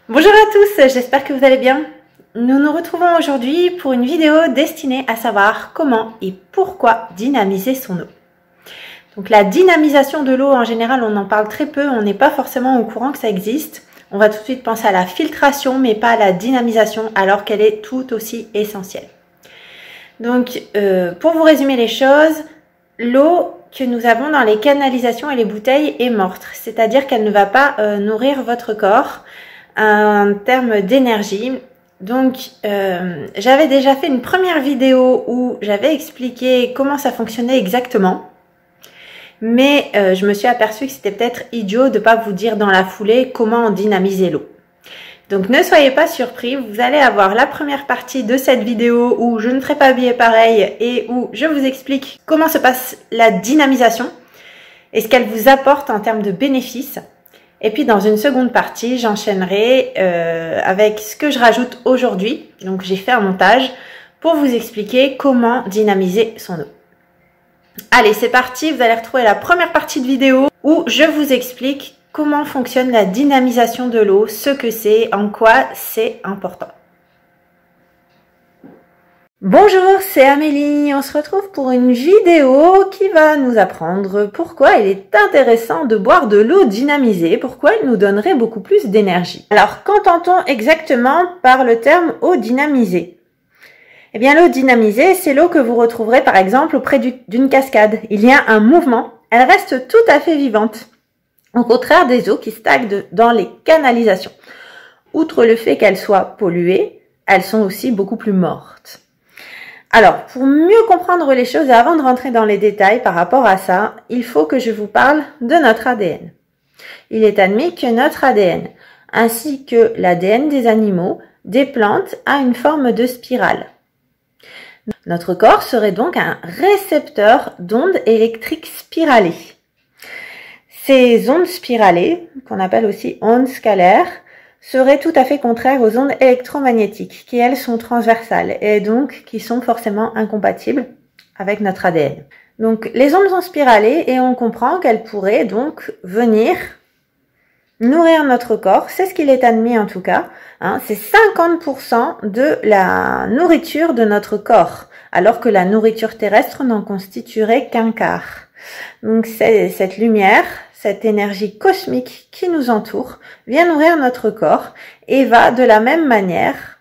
Bonjour à tous, j'espère que vous allez bien. Nous nous retrouvons aujourd'hui pour une vidéo destinée à savoir comment et pourquoi dynamiser son eau. Donc la dynamisation de l'eau, en général, on en parle très peu, on n'est pas forcément au courant que ça existe. On va tout de suite penser à la filtration, mais pas à la dynamisation, alors qu'elle est tout aussi essentielle. Donc, pour vous résumer les choses, l'eau que nous avons dans les canalisations et les bouteilles est morte, c'est-à-dire qu'elle ne va pas nourrir votre corps en termes d'énergie. Donc, j'avais déjà fait une première vidéo où j'avais expliqué comment ça fonctionnait exactement. Mais je me suis aperçue que c'était peut-être idiot de ne pas vous dire dans la foulée comment dynamiser l'eau. Donc ne soyez pas surpris, vous allez avoir la première partie de cette vidéo où je ne serai pas habillée pareil et où je vous explique comment se passe la dynamisation et ce qu'elle vous apporte en termes de bénéfices. Et puis dans une seconde partie, j'enchaînerai avec ce que je rajoute aujourd'hui. Donc j'ai fait un montage pour vous expliquer comment dynamiser son eau. Allez, c'est parti, vous allez retrouver la première partie de vidéo où je vous explique comment fonctionne la dynamisation de l'eau, ce que c'est, en quoi c'est important. Bonjour, c'est Amélie, on se retrouve pour une vidéo qui va nous apprendre pourquoi il est intéressant de boire de l'eau dynamisée, pourquoi il nous donnerait beaucoup plus d'énergie. Alors, qu'entend-on exactement par le terme eau dynamisée ? Eh bien, l'eau dynamisée, c'est l'eau que vous retrouverez par exemple auprès d'une cascade. Il y a un mouvement, elle reste tout à fait vivante. Au contraire des eaux qui stagnent dans les canalisations. Outre le fait qu'elles soient polluées, elles sont aussi beaucoup plus mortes. Alors, pour mieux comprendre les choses et avant de rentrer dans les détails par rapport à ça, il faut que je vous parle de notre ADN. Il est admis que notre ADN, ainsi que l'ADN des animaux, des plantes, a une forme de spirale. Notre corps serait donc un récepteur d'ondes électriques spiralées. Ces ondes spiralées, qu'on appelle aussi ondes scalaires, seraient tout à fait contraires aux ondes électromagnétiques, qui elles sont transversales et donc qui sont forcément incompatibles avec notre ADN. Donc les ondes sont spiralées et on comprend qu'elles pourraient donc venir nourrir notre corps, c'est ce qu'il est admis en tout cas, c'est 50% de la nourriture de notre corps, alors que la nourriture terrestre n'en constituerait qu'un quart. Donc cette lumière, cette énergie cosmique qui nous entoure, vient nourrir notre corps et va de la même manière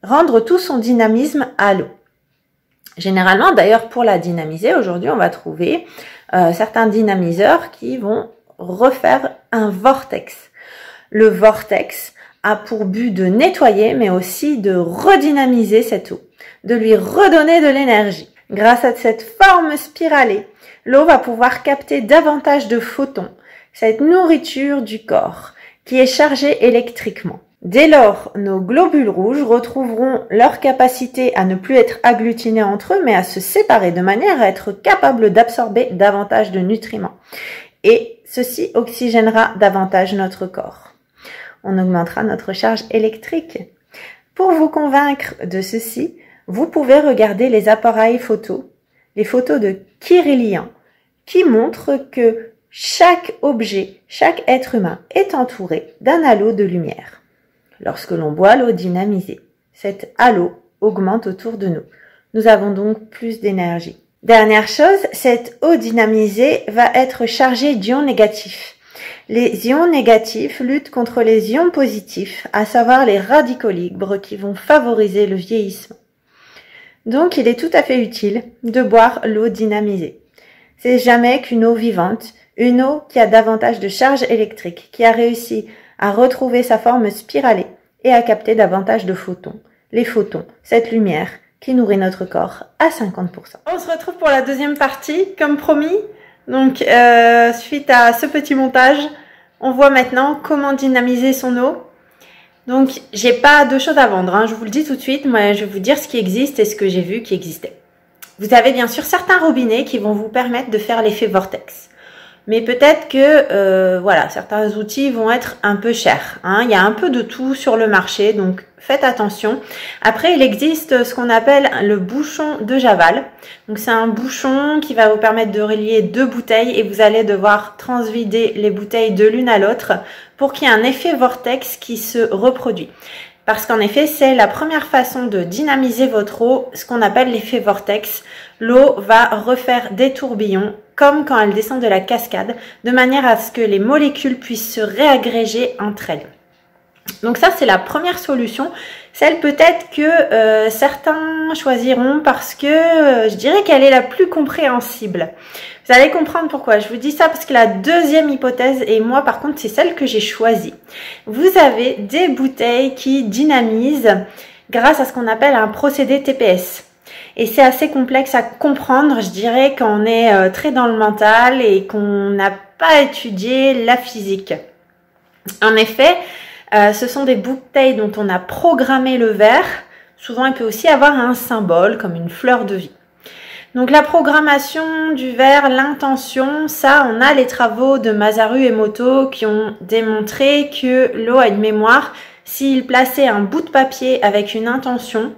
rendre tout son dynamisme à l'eau. Généralement, d'ailleurs, pour la dynamiser, aujourd'hui, on va trouver certains dynamiseurs qui vont refaire un vortex. Le vortex a pour but de nettoyer, mais aussi de redynamiser cette eau, de lui redonner de l'énergie. Grâce à cette forme spiralée, l'eau va pouvoir capter davantage de photons, cette nourriture du corps, qui est chargée électriquement. Dès lors, nos globules rouges retrouveront leur capacité à ne plus être agglutinés entre eux, mais à se séparer de manière à être capables d'absorber davantage de nutriments. Et ceci oxygénera davantage notre corps. On augmentera notre charge électrique. Pour vous convaincre de ceci, vous pouvez regarder les appareils photos, les photos de Kirlian, qui montrent que chaque objet, chaque être humain est entouré d'un halo de lumière. Lorsque l'on boit l'eau dynamisée, cet halo augmente autour de nous. Nous avons donc plus d'énergie. Dernière chose, cette eau dynamisée va être chargée d'ions négatifs. Les ions négatifs luttent contre les ions positifs, à savoir les radicaux libres qui vont favoriser le vieillissement. Donc, il est tout à fait utile de boire l'eau dynamisée. C'est jamais qu'une eau vivante, une eau qui a davantage de charge électrique, qui a réussi à retrouver sa forme spiralée et à capter davantage de photons. Les photons, cette lumière qui nourrit notre corps à 50%. On se retrouve pour la deuxième partie, comme promis. Donc, suite à ce petit montage, on voit maintenant comment dynamiser son eau. Donc, j'ai pas de choses à vendre, je vous le dis tout de suite. Moi, je vais vous dire ce qui existe et ce que j'ai vu qui existait. Vous avez bien sûr certains robinets qui vont vous permettre de faire l'effet vortex. Mais peut-être que voilà, certains outils vont être un peu chers, hein. Il y a un peu de tout sur le marché, donc faites attention. Après, il existe ce qu'on appelle le bouchon de Javal. Donc c'est un bouchon qui va vous permettre de relier deux bouteilles et vous allez devoir transvider les bouteilles de l'une à l'autre pour qu'il y ait un effet vortex qui se reproduit. Parce qu'en effet, c'est la première façon de dynamiser votre eau, ce qu'on appelle l'effet vortex. L'eau va refaire des tourbillons, comme quand elle descend de la cascade, de manière à ce que les molécules puissent se réagréger entre elles. Donc ça, c'est la première solution. Celle peut-être que certains choisiront parce que je dirais qu'elle est la plus compréhensible. Vous allez comprendre pourquoi. Je vous dis ça parce que la deuxième hypothèse, et moi par contre, c'est celle que j'ai choisie. Vous avez des bouteilles qui dynamisent grâce à ce qu'on appelle un procédé TPS. Et c'est assez complexe à comprendre, je dirais, quand on est très dans le mental et qu'on n'a pas étudié la physique. En effet, ce sont des bouteilles dont on a programmé le verre. Souvent, il peut aussi avoir un symbole comme une fleur de vie. Donc la programmation du verre, l'intention, ça, on a les travaux de Masaru Emoto qui ont démontré que l'eau a une mémoire. S'il plaçait un bout de papier avec une intention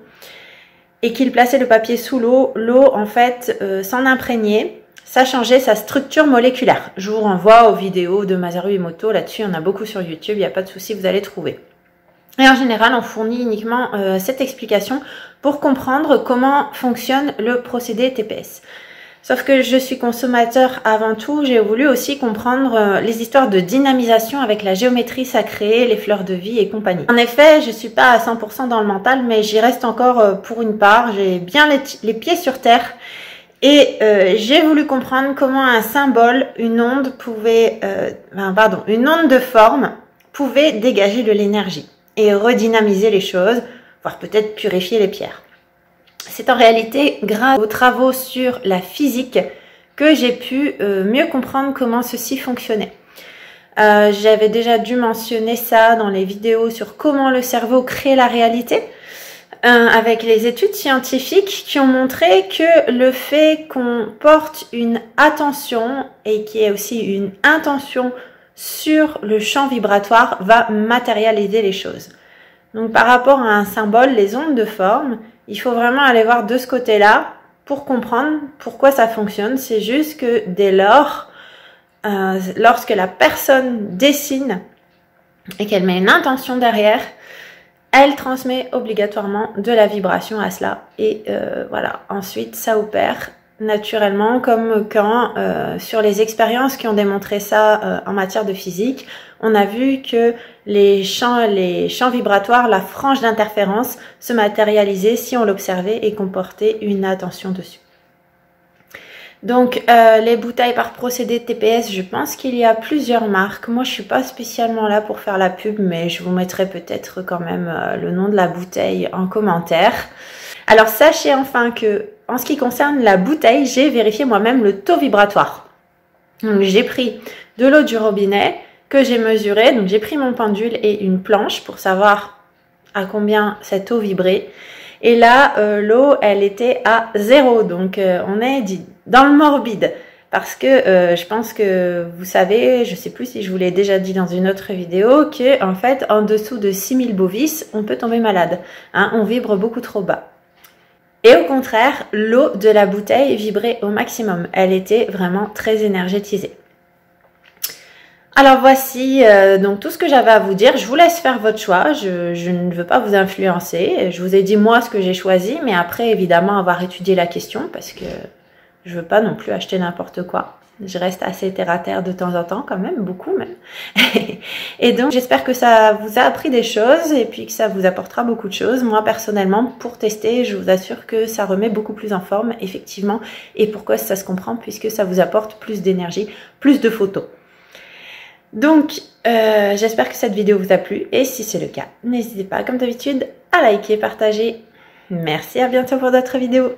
et qu'il plaçait le papier sous l'eau, l'eau en fait s'en imprégnait. Ça changeait sa structure moléculaire. Je vous renvoie aux vidéos de Masaru Emoto, là-dessus, il y en a beaucoup sur YouTube, il n'y a pas de souci, vous allez trouver. Et en général, on fournit uniquement cette explication pour comprendre comment fonctionne le procédé TPS. Sauf que je suis consommateur avant tout, j'ai voulu aussi comprendre les histoires de dynamisation avec la géométrie sacrée, les fleurs de vie et compagnie. En effet, je suis pas à 100% dans le mental, mais j'y reste encore pour une part. J'ai bien les pieds sur terre. Et j'ai voulu comprendre comment un symbole, une onde pouvait, une onde de forme pouvait dégager de l'énergie et redynamiser les choses, voire peut-être purifier les pierres. C'est en réalité grâce aux travaux sur la physique que j'ai pu mieux comprendre comment ceci fonctionnait. J'avais déjà dû mentionner ça dans les vidéos sur comment le cerveau crée la réalité. Avec les études scientifiques qui ont montré que le fait qu'on porte une attention et qu'il y ait aussi une intention sur le champ vibratoire va matérialiser les choses. Donc par rapport à un symbole, les ondes de forme, il faut vraiment aller voir de ce côté-là pour comprendre pourquoi ça fonctionne. C'est juste que dès lors, lorsque la personne dessine et qu'elle met une intention derrière, elle transmet obligatoirement de la vibration à cela. Et voilà, ensuite ça opère naturellement, comme quand sur les expériences qui ont démontré ça en matière de physique, on a vu que les champs vibratoires, la frange d'interférence se matérialisait si on l'observait et qu'on portait une attention dessus. Donc les bouteilles par procédé TPS, je pense qu'il y a plusieurs marques. Moi, je suis pas spécialement là pour faire la pub, mais je vous mettrai peut-être quand même le nom de la bouteille en commentaire. Alors sachez enfin que en ce qui concerne la bouteille, j'ai vérifié moi-même le taux vibratoire. Donc j'ai pris de l'eau du robinet que j'ai mesuré. Donc j'ai pris mon pendule et une planche pour savoir à combien cette eau vibrait. Et là, l'eau, elle était à 0. Donc on est dans le morbide. Parce que je pense que vous savez, je sais plus si je vous l'ai déjà dit dans une autre vidéo, que en fait, en dessous de 6000 bovis, on peut tomber malade. Hein, on vibre beaucoup trop bas. Et au contraire, l'eau de la bouteille vibrait au maximum. Elle était vraiment très énergétisée. Alors voici donc tout ce que j'avais à vous dire. Je vous laisse faire votre choix. Je ne veux pas vous influencer. Je vous ai dit moi ce que j'ai choisi, mais après évidemment avoir étudié la question parce que je veux pas non plus acheter n'importe quoi. Je reste assez terre à terre de temps en temps quand même, beaucoup même. Et donc j'espère que ça vous a appris des choses et puis que ça vous apportera beaucoup de choses. Moi personnellement, pour tester, je vous assure que ça remet beaucoup plus en forme, effectivement. Et pourquoi ça se comprend? Puisque ça vous apporte plus d'énergie, plus de photos. Donc, j'espère que cette vidéo vous a plu. Et si c'est le cas, n'hésitez pas, comme d'habitude, à liker, partager. Merci, à bientôt pour d'autres vidéos.